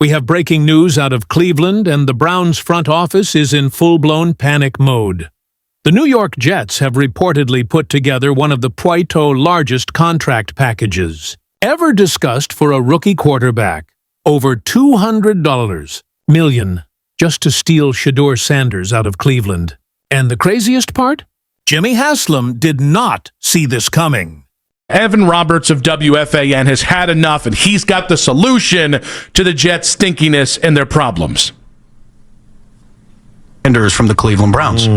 We have breaking news out of Cleveland, and the Browns front office is in full-blown panic mode. The New York Jets have reportedly put together one of the largest contract packages ever discussed for a rookie quarterback. Over $200 million just to steal Shedeur Sanders out of Cleveland. And the craziest part? Jimmy Haslam did not see this coming. Evan Roberts of WFAN has had enough, and he's got the solution to the Jets' stinkiness and their problems. Sanders from the Cleveland Browns.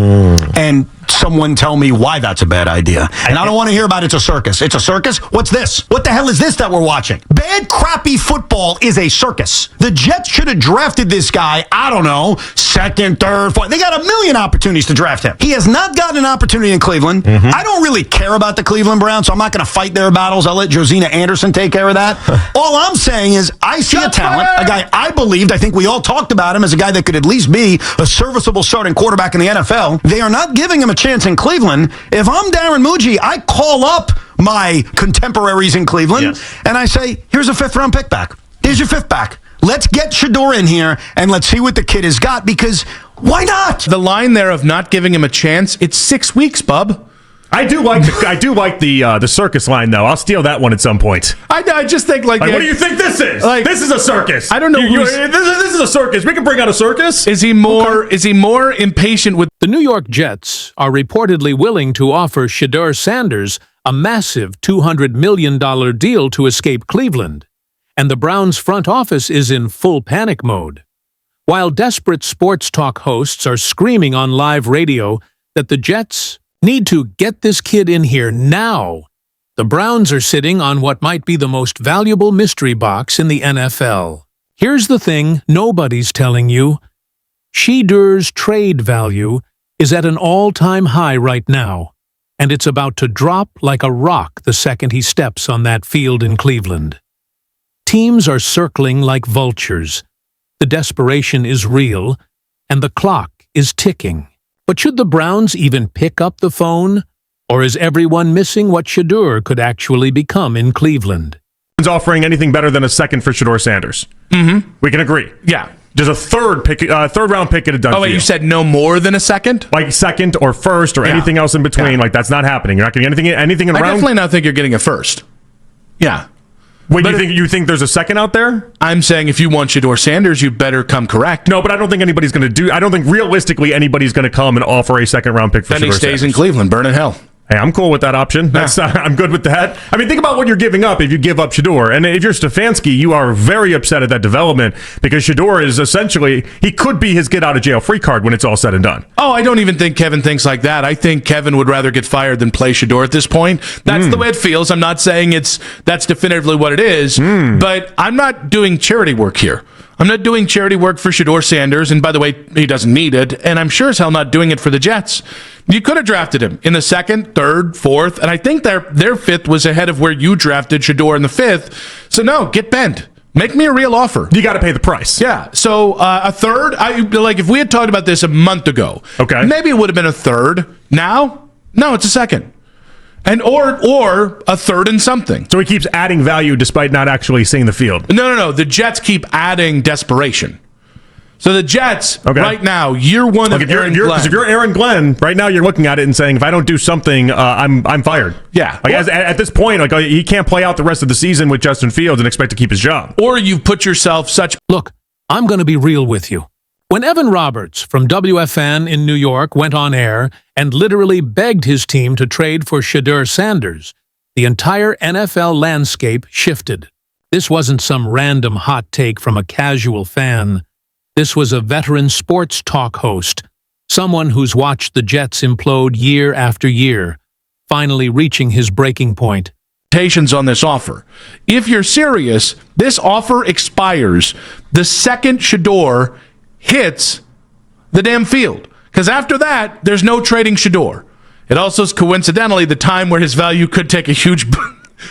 And someone tell me why that's a bad idea. And I don't want to hear about it's a circus. It's a circus? What's this? What the hell is this that we're watching? Bad, crappy football is a circus. The Jets should have drafted this guy, I don't know, second, third, fourth. They got a million opportunities to draft him. He has not gotten an opportunity in Cleveland. I don't really care about the Cleveland Browns, so I'm not going to fight their battles. I'll let Josina Anderson take care of that. All I'm saying is I see a talent, a guy I think we all talked about him as a guy that could at least be a serviceable starting quarterback in the NFL. They are not giving him a chance in Cleveland. If I'm Darren Muji, I call up my contemporaries in Cleveland and I say, here's a fifth-round pick back. Here's your fifth back. Let's get Shedeur in here and let's see what the kid has got, because why not? The line there of not giving him a chance, it's 6 weeks, bub. I do like the circus line, though. I'll steal that one at some point. I just think what do you think this is? This is a circus. I don't know. This is a circus. We can bring out a circus. Is he more impatient with? The New York Jets are reportedly willing to offer Shedeur Sanders a massive $200 million deal to escape Cleveland, and the Browns front office is in full panic mode. While desperate sports talk hosts are screaming on live radio that the Jets need to get this kid in here now, the Browns are sitting on what might be the most valuable mystery box in the NFL. Here's the thing nobody's telling you. Shedeur's trade value is at an all-time high right now, and it's about to drop like a rock the second he steps on that field in Cleveland. Teams are circling like vultures. The desperation is real, and the clock is ticking. But should the Browns even pick up the phone? Or is everyone missing what Shedeur could actually become in Cleveland? Offering anything better than a second for Shedeur Sanders. We can agree. Yeah. Just a third round pick at a done. Oh, wait, you said no more than a second? Like second or first or anything else in between. Like, that's not happening. You're not getting anything in round. I definitely not think you're getting a first. Yeah. Wait, you think there's a second out there? I'm saying if you want Shedeur Sanders, you better come correct. No, but I don't think anybody's going to do. I don't think realistically anybody's going to come and offer a second round pick for Shedeur Sanders. Then he stays in Cleveland, burn in hell. Hey, I'm cool with that option. I'm good with that. I mean, think about what you're giving up if you give up Shedeur. And if you're Stefanski, you are very upset at that development, because Shedeur is essentially, he could be his get-out-of-jail-free card when it's all said and done. Oh, I don't even think Kevin thinks like that. I think Kevin would rather get fired than play Shedeur at this point. That's the way it feels. I'm not saying that's definitively what it is, but I'm not doing charity work here. I'm not doing charity work for Shedeur Sanders, and by the way, he doesn't need it, and I'm sure as hell not doing it for the Jets. You could have drafted him in the second, third, fourth, and I think their fifth was ahead of where you drafted Shedeur in the fifth. So no, get bent. Make me a real offer. You got to pay the price. Yeah. So a third, if we had talked about this a month ago, okay, maybe it would have been a third. Now, no, it's a second. And or a third and something. So he keeps adding value despite not actually seeing the field. No. The Jets keep adding desperation. So the Jets, right now, year one of Aaron Glenn. Because if you're Aaron Glenn, right now you're looking at it and saying, if I don't do something, I'm fired. Yeah. At this point, he can't play out the rest of the season with Justin Fields and expect to keep his job. Or you've put yourself such... Look, I'm going to be real with you. When Evan Roberts from WFAN in New York went on air and literally begged his team to trade for Shedeur Sanders, the entire NFL landscape shifted. This wasn't some random hot take from a casual fan. This was a veteran sports talk host, someone who's watched the Jets implode year after year, finally reaching his breaking point. On this offer. If you're serious, this offer expires the second Shedeur hits the damn field. Because after that, there's no trading Shedeur. It also is coincidentally the time where his value could take a huge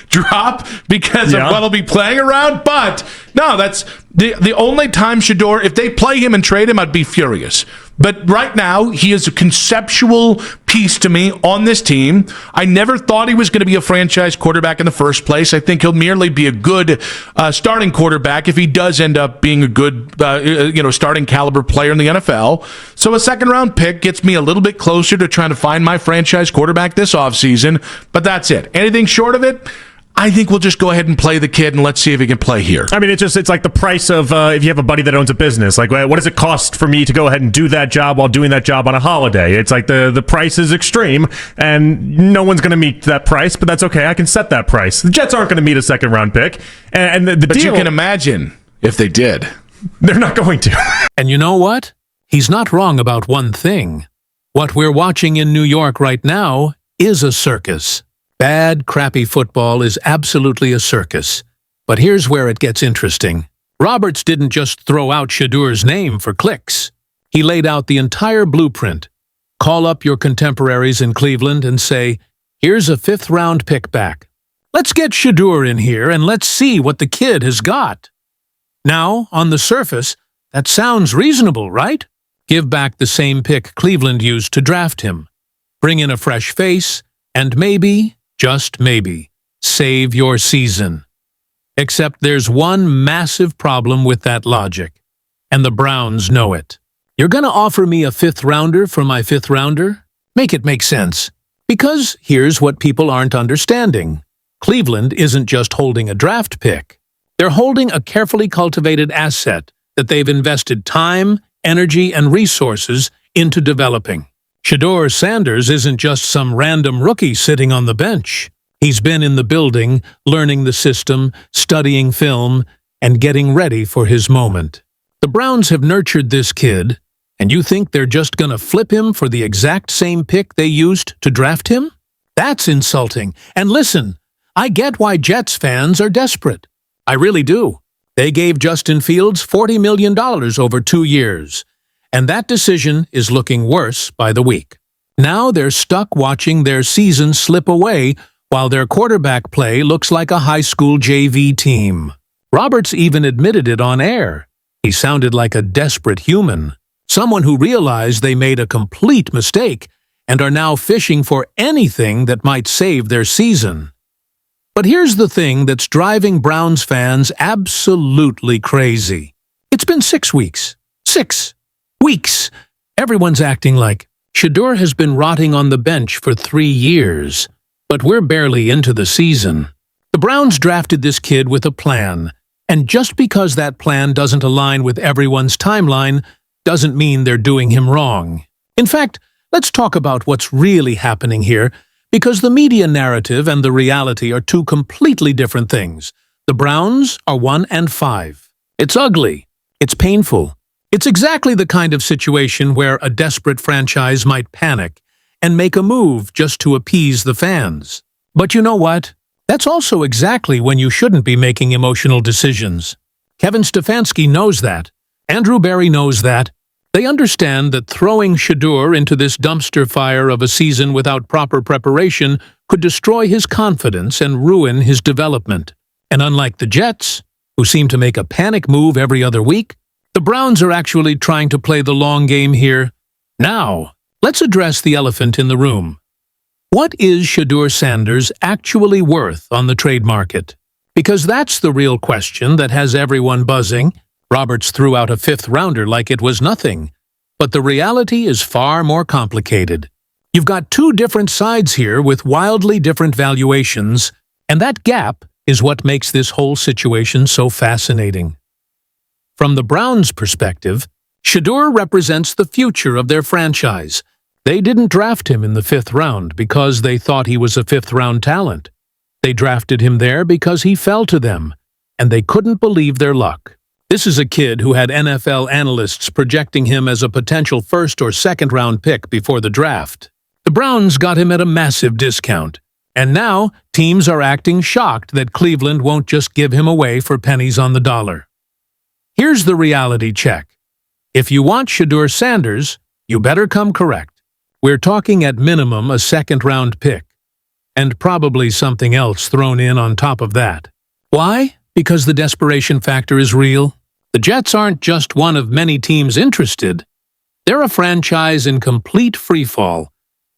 drop because of what he'll be playing around, but No, that's the only time Shedeur, if they play him and trade him, I'd be furious. But right now, he is a conceptual piece to me on this team. I never thought he was going to be a franchise quarterback in the first place. I think he'll merely be a good starting quarterback if he does end up being a good starting caliber player in the NFL. So a second-round pick gets me a little bit closer to trying to find my franchise quarterback this offseason, but that's it. Anything short of it, I think we'll just go ahead and play the kid and let's see if he can play here. I mean, it's like the price of if you have a buddy that owns a business. Like, what does it cost for me to go ahead and do that job while doing that job on a holiday? It's like the price is extreme, and no one's going to meet that price, but that's okay. I can set that price. The Jets aren't going to meet a second-round pick. And the but deal, you can imagine if they did. They're not going to. And you know what? He's not wrong about one thing. What we're watching in New York right now is a circus. Bad, crappy football is absolutely a circus. But here's where it gets interesting. Roberts didn't just throw out Shedeur's name for clicks. He laid out the entire blueprint. Call up your contemporaries in Cleveland and say, here's a 5th-round pick back. Let's get Shedeur in here and let's see what the kid has got. Now, on the surface, that sounds reasonable, right? Give back the same pick Cleveland used to draft him. Bring in a fresh face, and maybe, just maybe, save your season. Except there's one massive problem with that logic, and the Browns know it. You're going to offer me a 5th-rounder for my 5th-rounder? Make it make sense. Because here's what people aren't understanding. Cleveland isn't just holding a draft pick. They're holding a carefully cultivated asset that they've invested time, energy, and resources into developing. Shedeur Sanders isn't just some random rookie sitting on the bench. He's been in the building, learning the system, studying film, and getting ready for his moment. The Browns have nurtured this kid, and you think they're just going to flip him for the exact same pick they used to draft him? That's insulting. And listen, I get why Jets fans are desperate. I really do. They gave Justin Fields $40 million over 2 years. And that decision is looking worse by the week. Now they're stuck watching their season slip away while their quarterback play looks like a high school JV team. Roberts even admitted it on air. He sounded like a desperate human, someone who realized they made a complete mistake and are now fishing for anything that might save their season. But here's the thing that's driving Browns fans absolutely crazy. It's been 6 weeks. 6 weeks. Everyone's acting like Shedeur has been rotting on the bench for 3 years, but we're barely into the season. The Browns drafted this kid with a plan, and just because that plan doesn't align with everyone's timeline doesn't mean they're doing him wrong. In fact, let's talk about what's really happening here, because the media narrative and the reality are two completely different things. The Browns are 1-5. It's ugly. It's painful. It's exactly the kind of situation where a desperate franchise might panic and make a move just to appease the fans. But you know what? That's also exactly when you shouldn't be making emotional decisions. Kevin Stefanski knows that. Andrew Berry knows that. They understand that throwing Shedeur into this dumpster fire of a season without proper preparation could destroy his confidence and ruin his development. And unlike the Jets, who seem to make a panic move every other week, the Browns are actually trying to play the long game here. Now, let's address the elephant in the room. What is Shedeur Sanders actually worth on the trade market? Because that's the real question that has everyone buzzing. Roberts threw out a 5th-rounder like it was nothing. But the reality is far more complicated. You've got 2 different sides here with wildly different valuations, and that gap is what makes this whole situation so fascinating. From the Browns' perspective, Shedeur represents the future of their franchise. They didn't draft him in the 5th round because they thought he was a 5th-round talent. They drafted him there because he fell to them, and they couldn't believe their luck. This is a kid who had NFL analysts projecting him as a potential 1st or 2nd-round pick before the draft. The Browns got him at a massive discount, and now teams are acting shocked that Cleveland won't just give him away for pennies on the dollar. Here's the reality check. If you want Shedeur Sanders, you better come correct. We're talking at minimum a 2nd-round pick, and probably something else thrown in on top of that. Why? Because the desperation factor is real. The Jets aren't just one of many teams interested. They're a franchise in complete freefall,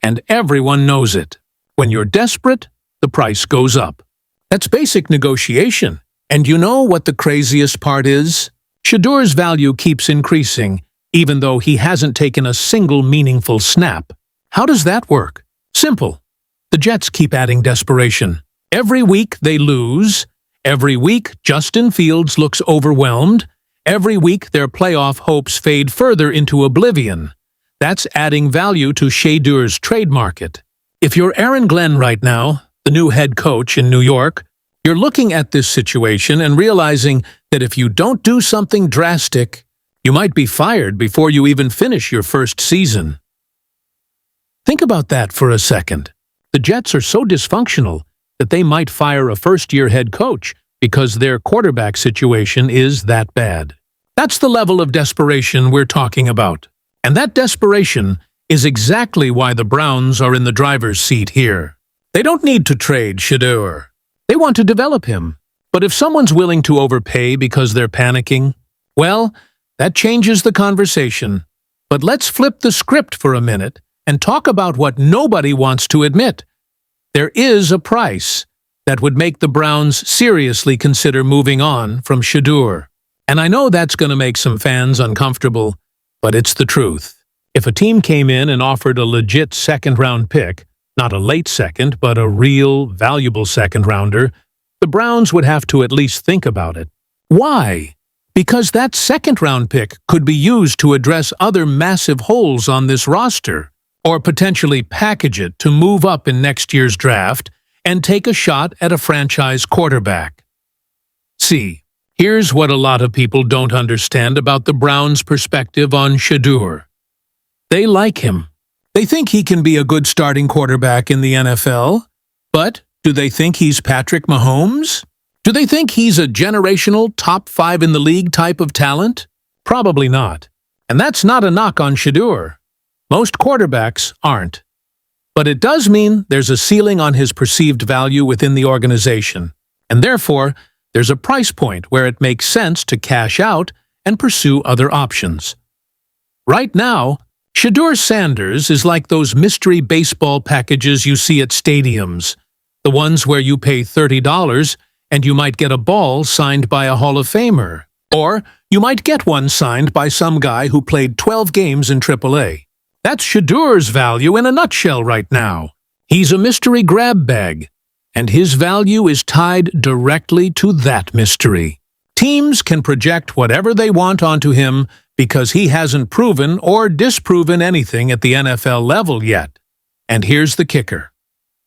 and everyone knows it. When you're desperate, the price goes up. That's basic negotiation. And you know what the craziest part is? Shedeur's value keeps increasing, even though he hasn't taken a single meaningful snap. How does that work? Simple. The Jets keep adding desperation. Every week they lose. Every week Justin Fields looks overwhelmed. Every week their playoff hopes fade further into oblivion. That's adding value to Shedeur's trade market. If you're Aaron Glenn right now, the new head coach in New York, you're looking at this situation and realizing that if you don't do something drastic, you might be fired before you even finish your first season. Think about that for a second. The Jets are so dysfunctional that they might fire a first-year head coach because their quarterback situation is that bad. That's the level of desperation we're talking about. And that desperation is exactly why the Browns are in the driver's seat here. They don't need to trade Shedeur. They want to develop him. But if someone's willing to overpay because they're panicking, well, that changes the conversation. But let's flip the script for a minute and talk about what nobody wants to admit. There is a price that would make the Browns seriously consider moving on from Shedeur. And I know that's going to make some fans uncomfortable, but it's the truth. If a team came in and offered a legit second-round pick, not a late second, but a real, valuable second-rounder, the Browns would have to at least think about it. Why? Because that second-round pick could be used to address other massive holes on this roster, or potentially package it to move up in next year's draft and take a shot at a franchise quarterback. See, here's what a lot of people don't understand about the Browns' perspective on Shedeur. They like him. They think he can be a good starting quarterback in the NFL, but do they think he's Patrick Mahomes? Do they think he's a generational top 5 in the league type of talent? Probably not. And that's not a knock on Shedeur. Most quarterbacks aren't. But it does mean there's a ceiling on his perceived value within the organization, and therefore, there's a price point where it makes sense to cash out and pursue other options. Right now, Shedeur Sanders is like those mystery baseball packages you see at stadiums, the ones where you pay $30 and you might get a ball signed by a Hall of Famer, or you might get one signed by some guy who played 12 games in AAA. That's Shedeur's value in a nutshell right now. He's a mystery grab bag, and his value is tied directly to that mystery. Teams can project whatever they want onto him because he hasn't proven or disproven anything at the NFL level yet. And here's the kicker.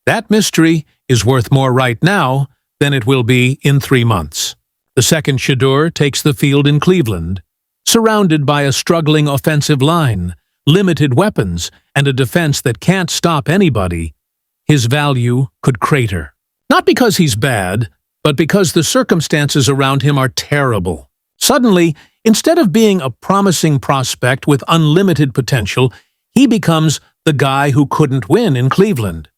That mystery is worth more right now than it will be in 3 months. The second Shedeur takes the field in Cleveland, surrounded by a struggling offensive line, limited weapons, and a defense that can't stop anybody, his value could crater. Not because he's bad, but because the circumstances around him are terrible. Suddenly, instead of being a promising prospect with unlimited potential, he becomes the guy who couldn't win in Cleveland.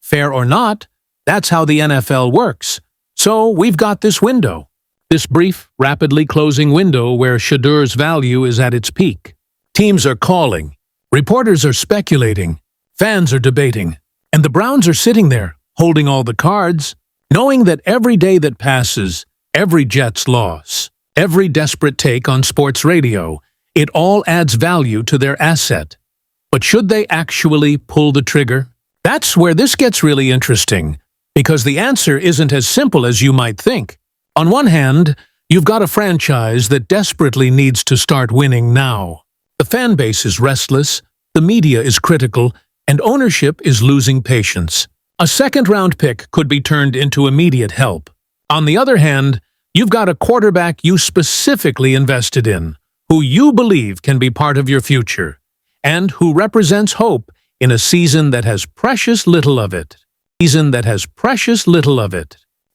Fair or not, that's how the NFL works. So we've got this window. This brief, rapidly closing window where Shedeur's value is at its peak. Teams are calling, reporters are speculating, fans are debating, and the Browns are sitting there, holding all the cards, knowing that every day that passes, every Jets loss, every desperate take on sports radio, it all adds value to their asset. But should they actually pull the trigger? That's where this gets really interesting, because the answer isn't as simple as you might think. On one hand, you've got a franchise that desperately needs to start winning now. The fan base is restless, the media is critical, and ownership is losing patience. A second-round pick could be turned into immediate help. On the other hand, you've got a quarterback you specifically invested in, who you believe can be part of your future, and who represents hope in a season that has precious little of it.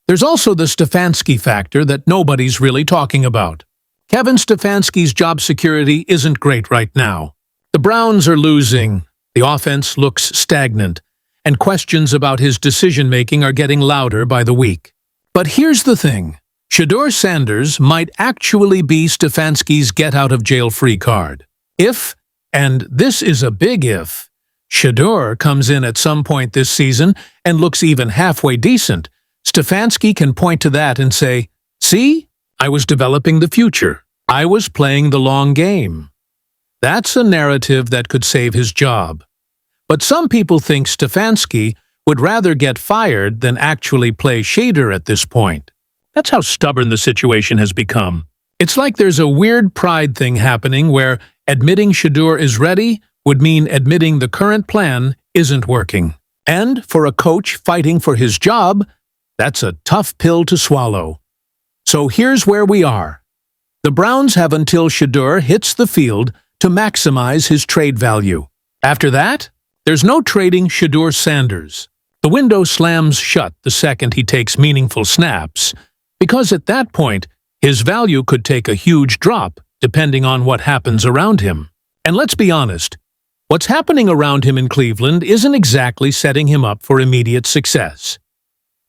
There's also the Stefanski factor that nobody's really talking about. Kevin Stefanski's job security isn't great right now. The Browns are losing, the offense looks stagnant, and questions about his decision-making are getting louder by the week. But here's the thing. Shedeur Sanders might actually be Stefanski's get-out-of-jail-free card. If, and this is a big if, Shedeur comes in at some point this season and looks even halfway decent, Stefanski can point to that and say, "See, I was developing the future. I was playing the long game." That's a narrative that could save his job. But some people think Stefanski would rather get fired than actually play Shedeur at this point. That's how stubborn the situation has become. It's like there's a weird pride thing happening where admitting Shedeur is ready would mean admitting the current plan isn't working. And for a coach fighting for his job, that's a tough pill to swallow. So here's where we are. The Browns have until Shedeur hits the field to maximize his trade value. After that, there's no trading Shedeur Sanders. The window slams shut the second he takes meaningful snaps, because at that point, his value could take a huge drop depending on what happens around him. And let's be honest, what's happening around him in Cleveland isn't exactly setting him up for immediate success.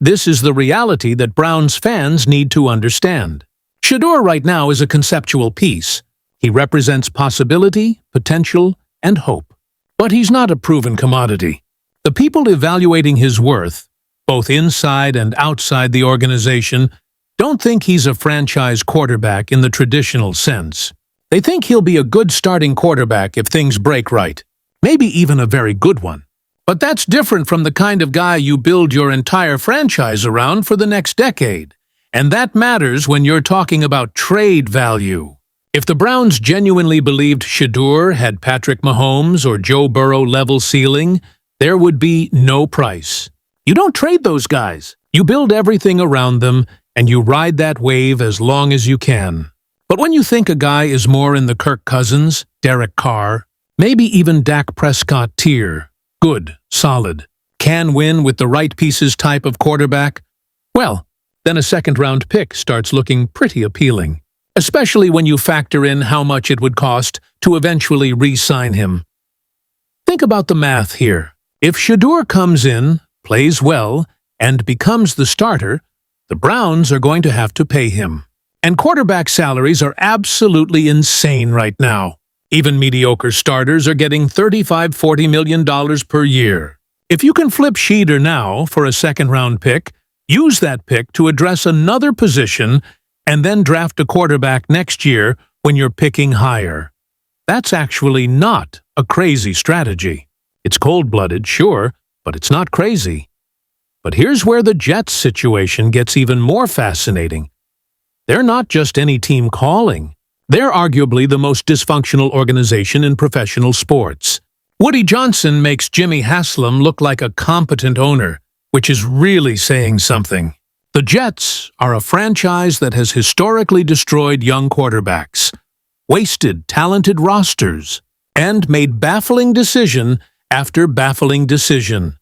This is the reality that Browns fans need to understand. Shedeur right now is a conceptual piece. He represents possibility, potential, and hope. But he's not a proven commodity. The people evaluating his worth, both inside and outside the organization, don't think he's a franchise quarterback in the traditional sense. They think he'll be a good starting quarterback if things break right, maybe even a very good one. But that's different from the kind of guy you build your entire franchise around for the next decade. And that matters when you're talking about trade value. If the Browns genuinely believed Shedeur had Patrick Mahomes or Joe Burrow level ceiling, there would be no price. You don't trade those guys. You build everything around them, and you ride that wave as long as you can. But when you think a guy is more in the Kirk Cousins, Derek Carr, maybe even Dak Prescott tier, good, solid, can win with the right pieces type of quarterback, well, then a second-round pick starts looking pretty appealing, especially when you factor in how much it would cost to eventually re-sign him. Think about the math here. If Shedeur comes in, plays well, and becomes the starter, the Browns are going to have to pay him. And quarterback salaries are absolutely insane right now. Even mediocre starters are getting $35–40 million per year. If you can flip Shedeur now for a second-round pick, use that pick to address another position, and then draft a quarterback next year when you're picking higher. That's actually not a crazy strategy. It's cold-blooded, sure, but it's not crazy. But here's where the Jets situation gets even more fascinating. They're not just any team calling. They're arguably the most dysfunctional organization in professional sports. Woody Johnson makes Jimmy Haslam look like a competent owner, which is really saying something. The Jets are a franchise that has historically destroyed young quarterbacks, wasted talented rosters, and made baffling decision after baffling decision.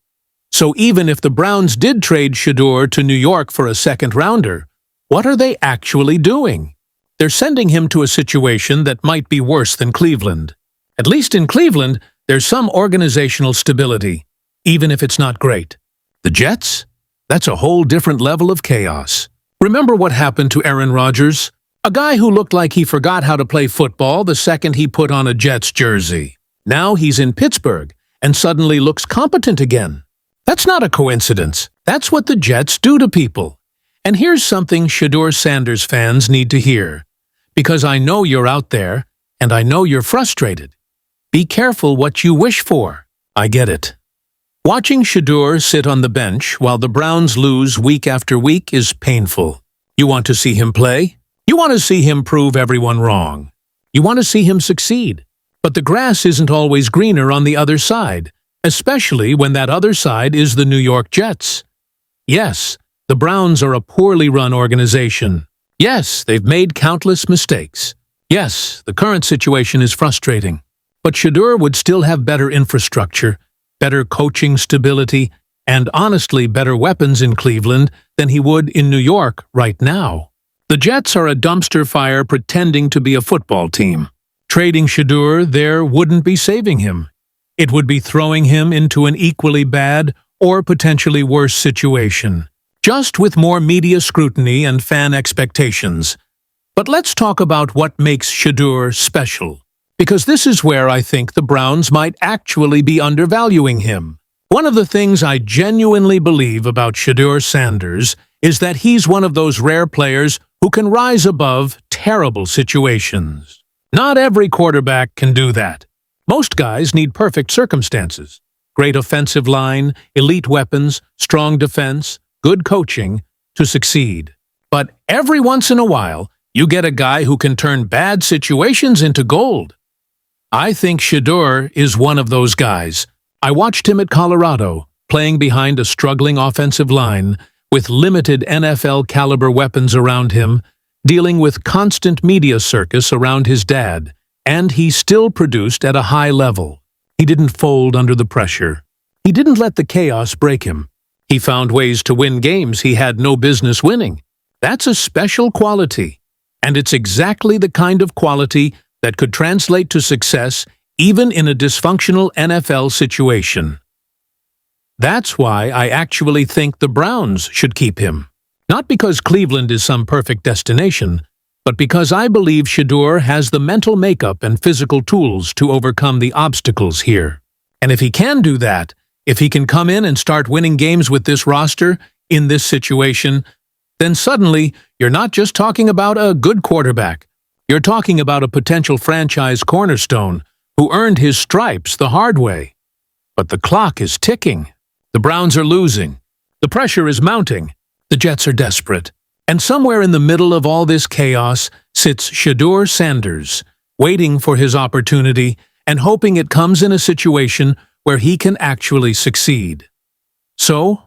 So even if the Browns did trade Shedeur to New York for a second-rounder, what are they actually doing? They're sending him to a situation that might be worse than Cleveland. At least in Cleveland, there's some organizational stability, even if it's not great. The Jets? That's a whole different level of chaos. Remember what happened to Aaron Rodgers? A guy who looked like he forgot how to play football the second he put on a Jets jersey. Now he's in Pittsburgh and suddenly looks competent again. That's not a coincidence. That's what the Jets do to people. And here's something Shedeur Sanders fans need to hear. Because I know you're out there, and I know you're frustrated. Be careful what you wish for. I get it. Watching Shedeur sit on the bench while the Browns lose week after week is painful. You want to see him play? You want to see him prove everyone wrong. You want to see him succeed. But the grass isn't always greener on the other side, especially when that other side is the New York Jets. Yes, the Browns are a poorly run organization. Yes, they've made countless mistakes. Yes, the current situation is frustrating. But Shedeur would still have better infrastructure, better coaching stability, and honestly better weapons in Cleveland than he would in New York right now. The Jets are a dumpster fire pretending to be a football team. Trading Shedeur there wouldn't be saving him. It would be throwing him into an equally bad or potentially worse situation. just with more media scrutiny and fan expectations. But let's talk about what makes Shedeur special, because this is where I think the Browns might actually be undervaluing him. One of the things I genuinely believe about Shedeur Sanders is that he's one of those rare players who can rise above terrible situations. Not every quarterback can do that. Most guys need perfect circumstances: great offensive line, elite weapons, strong defense, good coaching to succeed. But every once in a while, you get a guy who can turn bad situations into gold. I think Shedeur is one of those guys. I watched him at Colorado, playing behind a struggling offensive line, with limited NFL-caliber weapons around him, dealing with constant media circus around his dad, and he still produced at a high level. He didn't fold under the pressure. He didn't let the chaos break him. He found ways to win games he had no business winning. That's a special quality, and it's exactly the kind of quality that could translate to success even in a dysfunctional NFL situation. That's why I actually think the Browns should keep him. Not because Cleveland is some perfect destination, but because I believe Shedeur has the mental makeup and physical tools to overcome the obstacles here. And if he can do that, if he can come in and start winning games with this roster, in this situation, then suddenly you're not just talking about a good quarterback. You're talking about a potential franchise cornerstone who earned his stripes the hard way. But the clock is ticking. The Browns are losing. The pressure is mounting. The Jets are desperate. And somewhere in the middle of all this chaos sits Shedeur Sanders, waiting for his opportunity and hoping it comes in a situation where he can actually succeed. So,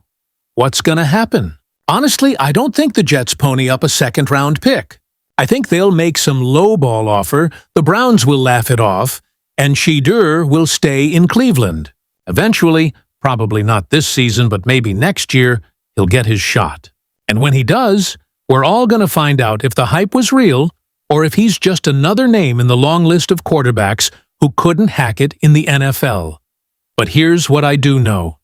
what's gonna happen? Honestly, I don't think the Jets pony up a second-round pick. I think they'll make some low-ball offer, the Browns will laugh it off, and Shedeur will stay in Cleveland. Eventually, probably not this season, but maybe next year, he'll get his shot. And when he does, we're all going to find out if the hype was real or if he's just another name in the long list of quarterbacks who couldn't hack it in the NFL. But here's what I do know.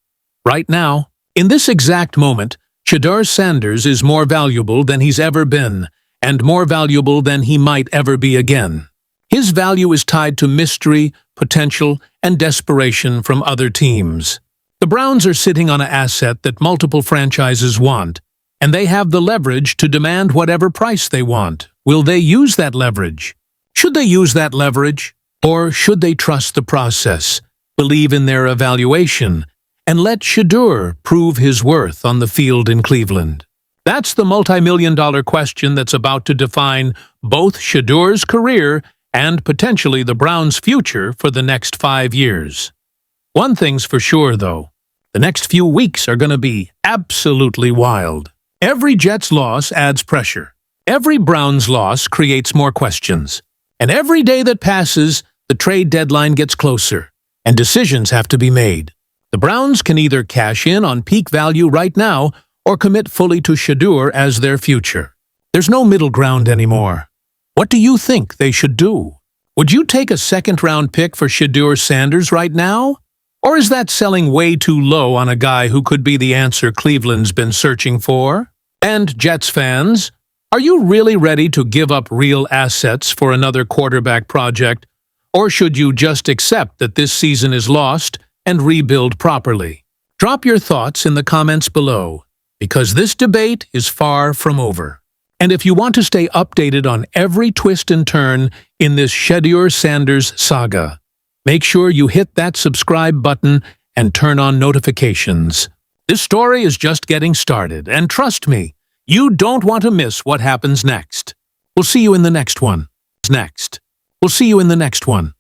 Right now, in this exact moment, Shedeur Sanders is more valuable than he's ever been, and more valuable than he might ever be again. His value is tied to mystery, potential, and desperation from other teams. The Browns are sitting on an asset that multiple franchises want, and they have the leverage to demand whatever price they want. Will they use that leverage? Should they use that leverage? Or should they trust the process, believe in their evaluation, and let Shedeur prove his worth on the field in Cleveland? That's the multi-million-dollar question that's about to define both Shedeur's career and potentially the Browns' future for the next 5 years. One thing's for sure, though. The next few weeks are going to be absolutely wild. Every Jets loss adds pressure. Every Browns loss creates more questions. And every day that passes, the trade deadline gets closer, and decisions have to be made. The Browns can either cash in on peak value right now or commit fully to Shedeur as their future. There's no middle ground anymore. What do you think they should do? Would you take a second-round pick for Shedeur Sanders right now? Or is that selling way too low on a guy who could be the answer Cleveland's been searching for? And Jets fans, are you really ready to give up real assets for another quarterback project? Or should you just accept that this season is lost and rebuild properly? Drop your thoughts in the comments below, because this debate is far from over. And if you want to stay updated on every twist and turn in this Shedeur Sanders saga, make sure you hit that subscribe button and turn on notifications. This story is just getting started, and trust me, you don't want to miss what happens next. We'll see you in the next one. We'll see you in the next one.